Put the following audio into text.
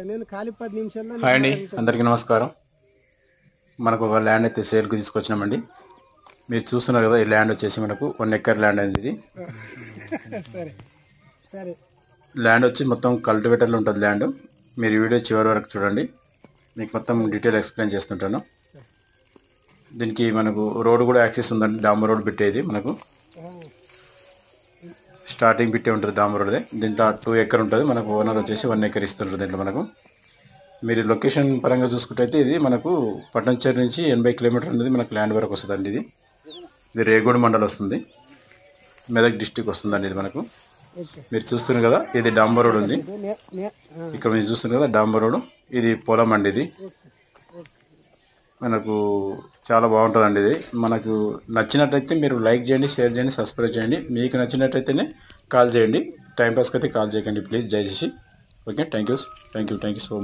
Hi అండి, అందరికీ నమస్కారం. మనకు ఒక ల్యాండ్ అయితే సేల్కి తీసుకొచ్చినామండి. మీరు చూస్తున్నారు కదా, ఈ ల్యాండ్ వచ్చేసి మనకు 1 ఎకర్ ల్యాండ్ అనేది ఇది. ల్యాండ్ వచ్చి మొత్తం కల్టివేటర్లో ఉంటుంది ల్యాండ్. మీరు వీడియో చివరి వరకు చూడండి, మీకు మొత్తం డీటెయిల్ ఎక్స్ప్లెయిన్ చేస్తుంటాను. దీనికి మనకు రోడ్ కూడా యాక్సెస్ ఉందండి, డాంబర్ రోడ్ పెట్టేది. మనకు స్టార్టింగ్ బిట్టే ఉంటుంది డాంబర్ రోడ్దే. దీంట్లో 2 ఎకర్ ఉంటుంది. మనకు ఓనర్ వచ్చేసి 1 ఎకర్ ఇస్తుంటారు. దీంట్లో మనకు మీరు లొకేషన్ పరంగా చూసుకుంటే ఇది మనకు పట్టణంచేరు నుంచి 80 కిలోమీటర్ అనేది మనకు ల్యాండ్ వరకు వస్తుందండి. ఇది రేగోడ్ మండల్ వస్తుంది, మెదక్ డిస్టిక్ వస్తుందండి. ఇది మనకు మీరు చూస్తున్నారు కదా, ఇది డాంబర్ రోడ్ ఉంది. ఇక్కడ మీరు చూస్తున్నారు కదా డాంబర్ రోడ్, ఇది పొలం అండి. ఇది మనకు చాలా బాగుంటుందండి. ఇది మనకు నచ్చినట్టయితే మీరు లైక్ చేయండి, షేర్ చేయండి, సబ్స్క్రైబ్ చేయండి. మీకు నచ్చినట్టయితేనే కాల్ చేయండి, టైంపాస్కి అయితే కాల్ చేయకండి ప్లీజ్, దయచేసి. Okay, thank you so much.